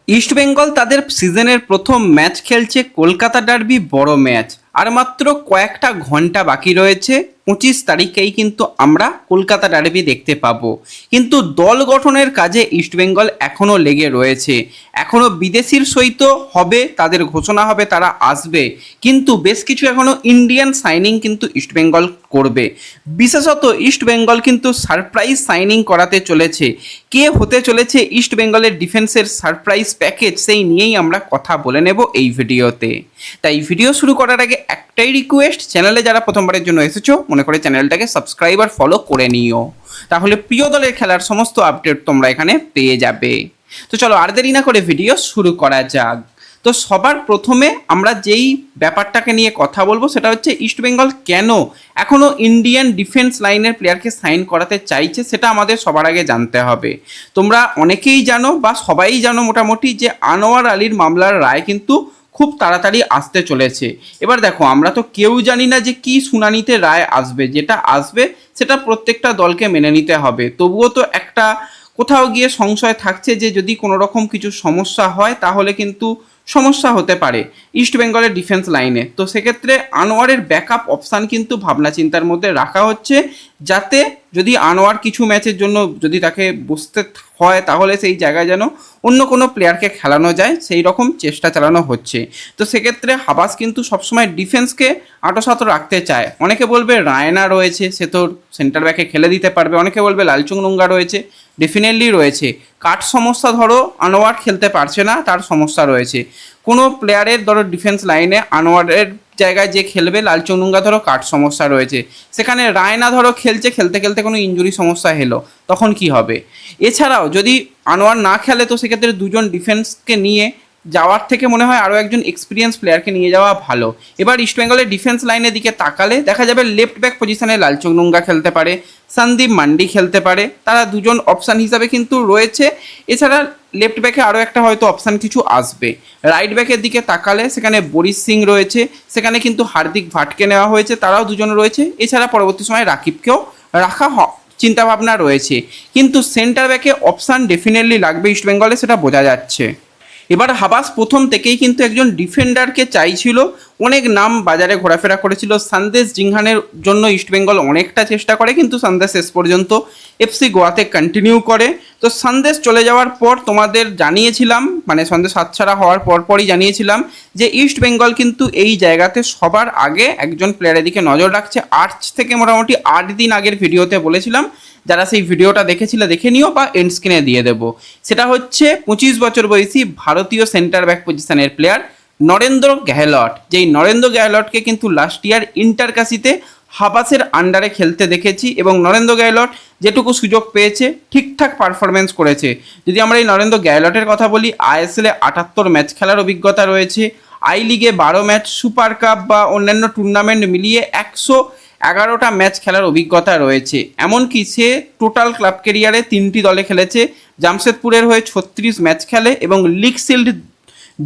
ইস্টবেঙ্গল তাদের সিজনের প্রথম ম্যাচ খেলছে কলকাতা ডার্বি বড় ম্যাচ। আর মাত্র কয়েকটা ঘন্টা বাকি রয়েছে, 25 তারিখেই কিন্তু আমরা কলকাতা ডার্বি দেখতে পাবো। কিন্তু দল গঠনের কাজে ইস্টবেঙ্গল এখনও লেগে রয়েছে। এখনও বিদেশির সহিত হবে, তাদের ঘোষণা হবে, তারা আসবে, কিন্তু বেশ কিছু এখনও ইন্ডিয়ান সাইনিং কিন্তু ইস্টবেঙ্গল করবে। বিশেষত ইস্টবেঙ্গল কিন্তু সারপ্রাইজ সাইনিং করাতে চলেছে। কে হতে চলেছে ইস্টবেঙ্গলের ডিফেন্সের সারপ্রাইজ প্যাকেজ, সেই নিয়েই আমরা কথা বলে নেব এই ভিডিওতে। তাই ভিডিও শুরু করার আগে একটাই রিকোয়েস্ট, চ্যানেলে যারা প্রথমবারের জন্য এসেছো মনে করে চ্যানেলটাকে সাবস্ক্রাইব আর ফলো করে নিও, তাহলে প্রিয় দলের খেলার সমস্ত আপডেট তোমরা এখানে পেয়ে যাবে। তো চলো আর দেরি না করে ভিডিও শুরু করা যাক। তো সবার প্রথমে আমরা যেই ব্যাপারটাকে নিয়ে কথা বলবো সেটা হচ্ছে ইস্টবেঙ্গল কেন এখনও ইন্ডিয়ান ডিফেন্স লাইনের প্লেয়ারকে সাইন করাতে চাইছে, সেটা আমাদের সবার আগে জানতে হবে। তোমরা অনেকেই জানো বা সবাই জানো মোটামুটি যে আনোয়ার আলীর মামলার রায় কিন্তু খুব তাড়াতাড়ি আসতে চলেছে। এবার দেখো, আমরা তো কেউ জানি না যে কি শুনানিতে রায় আসবে, যেটা আসবে সেটা প্রত্যেকটা দলকে মেনে নিতে হবে। তবুও তো একটা কোথাও গিয়ে সংশয় থাকছে যে যদি কোনো রকম কিছু সমস্যা হয় তাহলে কিন্তু সমস্যা হতে পারে ইস্টবেঙ্গলের ডিফেন্স লাইনে। তো সেক্ষেত্রে আনোয়ারের ব্যাকআপ অপশান কিন্তু ভাবনা চিন্তার মধ্যে রাখা হচ্ছে, যাতে যদি আনোয়ার কিছু ম্যাচের জন্য যদি তাকে বসতে হয় তাহলে সেই জায়গায় যেন অন্য কোনো প্লেয়ারকে খেলানো যায়, সেই রকম চেষ্টা চালানো হচ্ছে। তো সেক্ষেত্রে হাবাস কিন্তু সবসময় ডিফেন্সকে আঁটোসাঁতো রাখতে চায়। অনেকে বলবে রায়না রয়েছে, সে তো সেন্টার ব্যাকে খেলে দিতে পারবে। অনেকে বলবে লালচুংনুঙ্গা রয়েছে, ডেফিনেটলি রয়েছে। কাট সমস্যা, ধরো আনোয়ার খেলতে পারছে না, তার সমস্যা রয়েছে। কোনো প্লেয়ারের ধরো ডিফেন্স লাইনে আনোয়ারের জায়গায় যে খেলবে লালচুংনুঙ্গা ধরো কাট সমস্যা রয়েছে, সেখানে রায়না ধরো খেলছে, খেলতে খেলতে কোনো ইঞ্জুরি সমস্যা এলো, তখন কি হবে? এছাড়াও যদি আনোয়ার না খেলে তো সেক্ষেত্রে দুজন ডিফেন্সকে নিয়ে যাওয়ার থেকে মনে হয় আরও একজন এক্সপিরিয়েন্স প্লেয়ারকে নিয়ে যাওয়া ভালো। এবার ইস্টবেঙ্গলের ডিফেন্স লাইনের দিকে তাকালে দেখা যাবে লেফট ব্যাক পজিশনে লালচুংনুঙ্গা খেলতে পারে, সন্দীপ মান্ডি খেলতে পারে, তারা দুজন অপশান হিসাবে কিন্তু রয়েছে। এছাড়া লেফট ব্যাকে আরও একটা হয়তো অপশান কিছু আসবে। রাইট ব্যাকের দিকে তাকালে সেখানে বরিশ সিং রয়েছে, সেখানে কিন্তু হার্দিক ভাটকে নেওয়া হয়েছে, তারাও দুজন রয়েছে। এছাড়া পরবর্তী সময় রাকিবকেও রাখা চিন্তাভাবনা রয়েছে। কিন্তু সেন্টার ব্যাকে অপশান ডেফিনেটলি লাগবে ইস্টবেঙ্গলে, সেটা বোঝা যাচ্ছে। এবার হাবাস প্রথম থেকেই কিন্তু একজন ডিফেন্ডারকে চাইছিল, অনেক নাম বাজারে ঘোরাফেরা করেছিল। সন্দেশ জিংহানের জন্য ইস্টবেঙ্গল অনেকটা চেষ্টা করে, কিন্তু সন্দেশ শেষ পর্যন্ত এফসি গোয়াতে কন্টিনিউ করে। তো সন্দেশ চলে যাওয়ার পর তোমাদের জানিয়েছিলাম, মানে সন্দেশ হাতছাড়া হওয়ার পরপরই জানিয়েছিলাম যে ইস্টবেঙ্গল কিন্তু এই জায়গাতে সবার আগে একজন প্লেয়ারের দিকে নজর রাখছে। আজ থেকে মোটামুটি 8 দিন আগের ভিডিওতে বলেছিলাম, যারা সেই ভিডিওটা দেখেছিলে দেখে নিও বা এন্ড স্ক্রিনে দিয়ে দেবো। সেটা হচ্ছে 25 বছর বয়সী ভারতীয় সেন্টার ব্যাক পজিশনের প্লেয়ার নরেন্দ্র গেহলট। যেই নরেন্দ্র গেহলটকে কিন্তু লাস্ট ইয়ার ইন্টারকাশিতে হাবাসের আন্ডারে খেলতে দেখেছি, এবং নরেন্দ্র গেহলট যেটুকু সুযোগ পেয়েছে ঠিকঠাক পারফরমেন্স করেছে। যদি আমরা এই নরেন্দ্র গেহলটের কথা বলি, আইএসএলে 78 ম্যাচ খেলার অভিজ্ঞতা রয়েছে, আই লিগে 12 ম্যাচ, সুপার কাপ বা অন্যান্য টুর্নামেন্ট মিলিয়ে 111টা ম্যাচ খেলার অভিজ্ঞতা রয়েছে। এমনকি সে টোটাল ক্লাব ক্যারিয়ারে 3টি দলে খেলেছে। জামশেদপুরের হয়ে 36 ম্যাচ খেলে এবং লিগ শিল্ড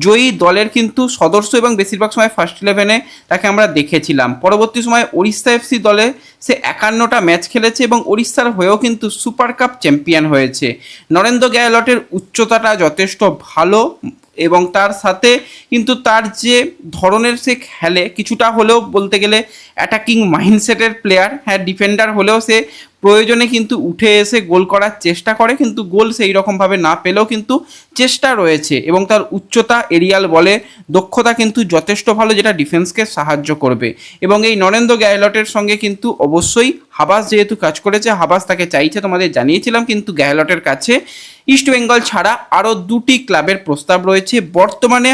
জয়ী দলের কিন্তু সদস্য, এবং বেশিরভাগ সময় ফার্স্ট ইলেভেনে তাকে আমরা দেখেছিলাম। পরবর্তী সময় ওড়িশা এফসি দলে সে 51টা ম্যাচ খেলেছে এবং ওড়িশার হয়েও কিন্তু সুপার কাপ চ্যাম্পিয়ন হয়েছে। নরেন্দ্র গেহলটের উচ্চতাটা যথেষ্ট ভালো, এবং তার সাথে কিন্তু তার যে ধরনের সে খেলে কিছুটা হলেও বলতে গেলে অ্যাটাকিং মাইন্ডসেটের প্লেয়ার। হ্যাঁ, ডিফেন্ডার হলেও সে প্রয়োজনে কিন্তু উঠে এসে গোল করার চেষ্টা করে, কিন্তু গোল সেই রকমভাবে না পেলেও কিন্তু চেষ্টা রয়েছে, এবং তার উচ্চতা, এরিয়াল বলে দক্ষতা কিন্তু যথেষ্ট ভালো, যেটা ডিফেন্সকে সাহায্য করবে। এবং এই নরেন্দ্র গেহলটের সঙ্গে কিন্তু অবশ্যই হাবাস যেহেতু কাজ করেছে, হাবাস তাকে চাইছে, তোমাদের জানিয়েছিলাম। কিন্তু গেহলটের কাছে ইস্টবেঙ্গল ছাড়া আরও 2টি ক্লাবের প্রস্তাব রয়েছে। বর্তমানে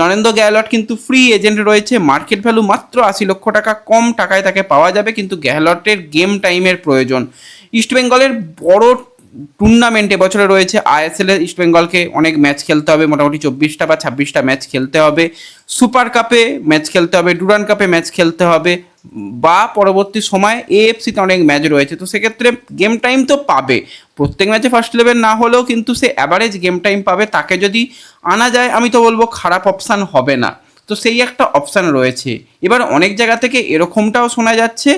নরেন্দ্র গেহলট কিন্তু ফ্রি এজেন্ট রয়েছে, মার্কেট ভ্যালু মাত্র 80 লক্ষ টাকা, কম টাকায় তাকে পাওয়া যাবে, কিন্তু গেহলটের গেম টাইমের প্রয়োজন। ইস্টবেঙ্গলের বড় টুর্নামেন্ট এবছরে রয়েছে আইএসএলে, ইস্টবেঙ্গলকে অনেক ম্যাচ খেলতে হবে, মোটামুটি 24টা বা 26টা ম্যাচ খেলতে হবে। সুপার কাপে ম্যাচ খেলতে হবে, ডুরান্ড কাপে ম্যাচ খেলতে হবে, বা পরবর্তী সময় এএফসিতে অনেক ম্যাচ রয়েছে। তো সেক্ষেত্রে গেম টাইম তো পাবে, প্রত্যেক ম্যাচে ফার্স্ট ইলেভেন না হলেও কিন্তু সে অ্যাভারেজ গেম টাইম পাবে। তাকে যদি আনা যায় আমি তো বলবো খারাপ অপশান হবে না। তো সেই একটা অপশান রয়েছে। এবার অনেক জায়গা থেকে এরকমটাও শোনা যাচ্ছে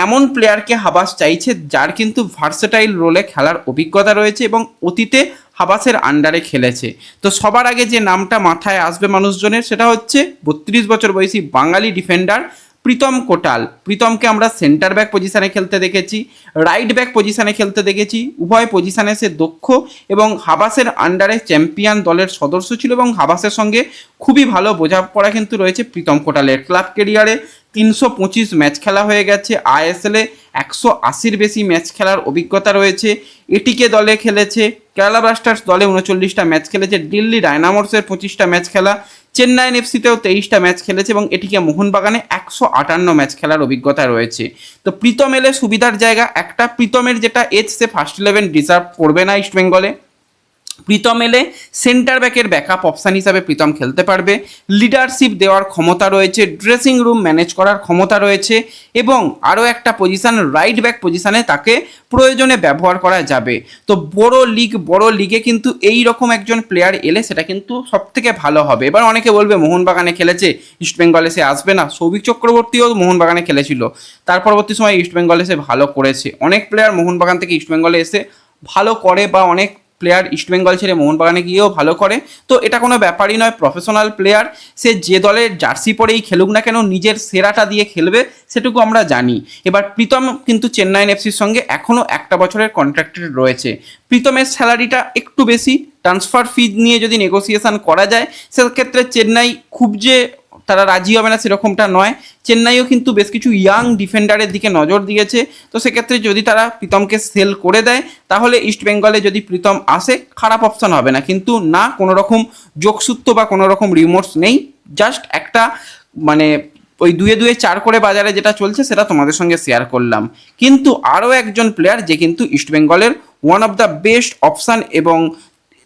এমন প্লেয়ারকে হাবাস চাইছে যার কিন্তু ভার্সেটাইল রোলে খেলার অভিজ্ঞতা রয়েছে এবং অতীতে হাবাসের আন্ডারে খেলেছে। তো সবার আগে যে নামটা মাথায় আসবে মানুষজনের সেটা হচ্ছে 32 বছর বয়সী বাঙালি ডিফেন্ডার প্রীতম কোটাল। প্রীতমকে আমরা সেন্টার ব্যাক পজিশানে খেলতে দেখেছি, রাইট ব্যাক পজিশানে খেলতে দেখেছি, উভয় পজিশানে সে দক্ষ এবং হাবাসের আন্ডারে চ্যাম্পিয়ন দলের সদস্য ছিল এবং হাবাসের সঙ্গে খুবই ভালো বোঝাপড়া কিন্তু রয়েছে প্রীতম কোটালের। ক্লাব কেরিয়ারে 325 ম্যাচ খেলা হয়ে গেছে, আইএসএলে 180-র বেশি ম্যাচ খেলার অভিজ্ঞতা রয়েছে, এটিকে দলে খেলেছে, কেরালা ব্লাস্টার্স দলে 39টা ম্যাচ খেলেছে, দিল্লি ডায়নামোসের 25টা ম্যাচ খেলা, চেন্নাইন এফসিতেও 23টা ম্যাচ খেলেছে এবং এটিকে মোহনবাগানে 158 ম্যাচ খেলার অভিজ্ঞতা রয়েছে। তো প্রীতম এলে সুবিধার জায়গা একটা, প্রীতমের যেটা এজ সে ফার্স্ট 11 ডিজার্ভ করবে না ইস্টবেঙ্গলে। প্রীতম এলে সেন্টার ব্যাকের ব্যাকআপ অপশান হিসাবে প্রীতম খেলতে পারবে, লিডারশিপ দেওয়ার ক্ষমতা রয়েছে, ড্রেসিং রুম ম্যানেজ করার ক্ষমতা রয়েছে এবং আরও একটা পজিশান রাইট ব্যাক পজিশানে তাকে প্রয়োজনে ব্যবহার করা যাবে। তো বড় লিগে কিন্তু এই রকম একজন প্লেয়ার এলে সেটা কিন্তু সবথেকে ভালো হবে। এবার অনেকে বলবে মোহনবাগানে খেলেছে, ইস্টবেঙ্গলে সে আসবে না। সৌভিক চক্রবর্তীও মোহনবাগানে খেলেছিল, তার পরবর্তী সময় ইস্টবেঙ্গলে সে ভালো করেছে। অনেক প্লেয়ার মোহনবাগান থেকে ইস্টবেঙ্গলে এসে ভালো করে বা অনেক প্লেয়ার ইস্টবেঙ্গল ছেড়ে মোহনবাগানে গিয়েও ভালো করে। তো এটা কোনো ব্যাপারই নয়, প্রফেশনাল প্লেয়ার, সে যে দলের জার্সি পরেই খেলুক না কেন নিজের সেরাটা দিয়ে খেলবে সেটুকু আমরা জানি। এবার প্রীতম কিন্তু চেন্নাইন এফসির সঙ্গে এখনও 1 বছরের কন্ট্রাক্টেড রয়েছে। প্রীতমের স্যালারিটা একটু বেশি, ট্রান্সফার ফি নিয়ে যদি নেগোসিয়েশন করা যায় সেক্ষেত্রে চেন্নাই খুব যে তারা রাজি হবে না সেরকমটা নয়। চেন্নাইও কিন্তু বেশ কিছু ইয়াং ডিফেন্ডারের দিকে নজর দিয়েছে। তো সেক্ষেত্রে যদি তারা প্রীতমকে সেল করে দেয় তাহলে ইস্টবেঙ্গলে যদি প্রীতম আসে খারাপ অপশন হবে না। কিন্তু না, কোনো রকম যোগসূত্র বা কোনো রকম রিমোর্স নেই, জাস্ট একটা মানে ওই 2-2 4 করে বাজারে যেটা চলছে সেটা তোমাদের সঙ্গে শেয়ার করলাম। কিন্তু আরও একজন প্লেয়ার যে কিন্তু ইস্টবেঙ্গলের one of the best option এবং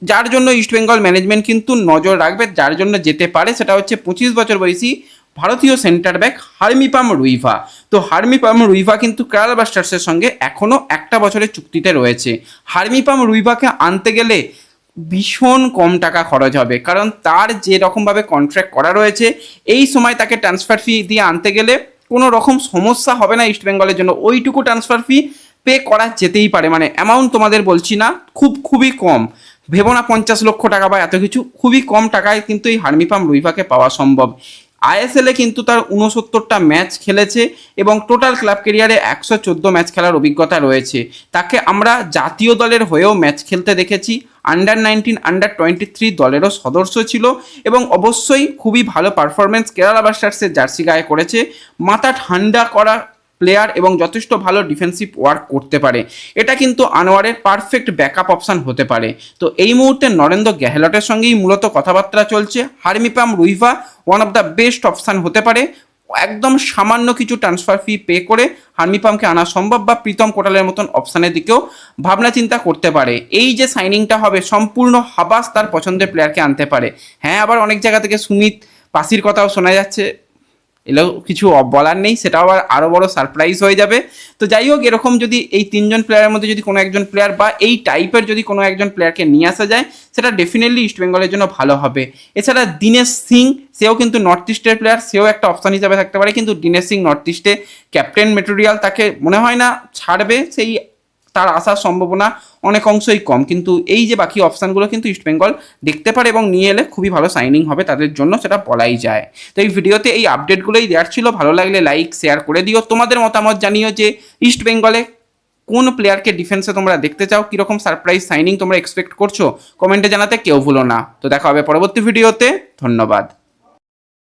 যার জন্য ইস্টবেঙ্গল ম্যানেজমেন্ট কিন্তু নজর রাখবে, যার জন্য যেতে পারে, সেটা হচ্ছে 25 বছর বয়সী ভারতীয় সেন্টার ব্যাক হার্মিপাম রুইভা। তো হার্মিপাম রুইভা কিন্তু কেরালা ব্লাস্টার্সের সঙ্গে এখনও 1 বছরের চুক্তিতে রয়েছে। হার্মিপাম রুইভাকে আনতে গেলে ভীষণ কম টাকা খরচ হবে, কারণ তার যে রকমভাবে কন্ট্রাক্ট করা রয়েছে এই সময় তাকে ট্রান্সফার ফি দিয়ে আনতে গেলে কোনো রকম সমস্যা হবে না ইস্টবেঙ্গলের জন্য। ওইটুকু ট্রান্সফার ফি পে করা যেতেই পারে, মানে অ্যামাউন্ট তোমাদের বলছি না, খুবই কম, ভেবো না 50 লক্ষ টাকা বা এত কিছু, খুবই কম টাকায় কিন্তু এই হার্মিপাম রুইভাকে পাওয়া সম্ভব। আইএসএলে কিন্তু তার 69টা ম্যাচ খেলেছে এবং টোটাল ক্লাব কেরিয়ারে 114 ম্যাচ খেলার অভিজ্ঞতা রয়েছে। তাকে আমরা জাতীয় দলের হয়েও ম্যাচ খেলতে দেখেছি, আন্ডার-19 আন্ডার-23 দলেরও সদস্য ছিল এবং অবশ্যই খুবই ভালো পারফরমেন্স কেরালা ব্লাস্টার্সের জার্সি গায়ে করেছে। মাথা ঠান্ডা করা প্লেয়ার এবং যথেষ্ট ভালো ডিফেন্সিভ ওয়ার্ক করতে পারে। এটা কিন্তু আনোয়ারের পারফেক্ট ব্যাকআপ অপশান হতে পারে। তো এই মুহূর্তে নরেন্দ্র গেহলটের সঙ্গেই মূলত কথাবার্তা চলছে। হার্মিপাম রুইভা one of the best option হতে পারে। একদম সামান্য কিছু ট্রান্সফার ফি পে করে হার্মিপামকে আনা সম্ভব বা প্রীতম কোটালের মতন অপশানের দিকেও ভাবনা চিন্তা করতে পারে। এই যে সাইনিংটা হবে সম্পূর্ণ হাবাস তার পছন্দের প্লেয়ারকে আনতে পারে। হ্যাঁ, আবার অনেক জায়গা থেকে সুমিত পাসির কথাও শোনা যাচ্ছে, এলেও কিছু বলার নেই, সেটাও আরও বড় সারপ্রাইজ হয়ে যাবে। তো যাই হোক, এরকম যদি এই 3 জন প্লেয়ারের মধ্যে যদি কোনো একজন প্লেয়ার বা এই টাইপের যদি কোনো একজন প্লেয়ারকে নিয়ে আসা যায় সেটা ডেফিনেটলি ইস্টবেঙ্গলের জন্য ভালো হবে। এছাড়া দীনেশ সিং, সেও কিন্তু নর্থ ইস্টের প্লেয়ার, সেও একটা অপশান হিসাবে থাকতে পারে। কিন্তু দীনেশ সিং নর্থ ইস্টে ক্যাপ্টেন মেটেরিয়াল, তাকে মনে হয় না ছাড়বে, সেই তার আসার সম্ভাবনা অনেক অংশই কম। কিন্তু এই যে বাকি অপশানগুলো কিন্তু ইস্টবেঙ্গল দেখতে পারে এবং নিয়ে এলে খুবই ভালো সাইনিং হবে তাদের জন্য, সেটা বলাই যায়। তো এই ভিডিওতে এই আপডেটগুলোই দেওয়ার ছিল। ভালো লাগলে লাইক শেয়ার করে দিও, তোমাদের মতামত জানিও যে ইস্টবেঙ্গলে কোন প্লেয়ারকে ডিফেন্সে তোমরা দেখতে চাও, কীরকম সারপ্রাইজ সাইনিং তোমরা এক্সপেক্ট করছো, কমেন্টে জানাতে কেউ ভুলো না। তো দেখা হবে পরবর্তী ভিডিওতে, ধন্যবাদ।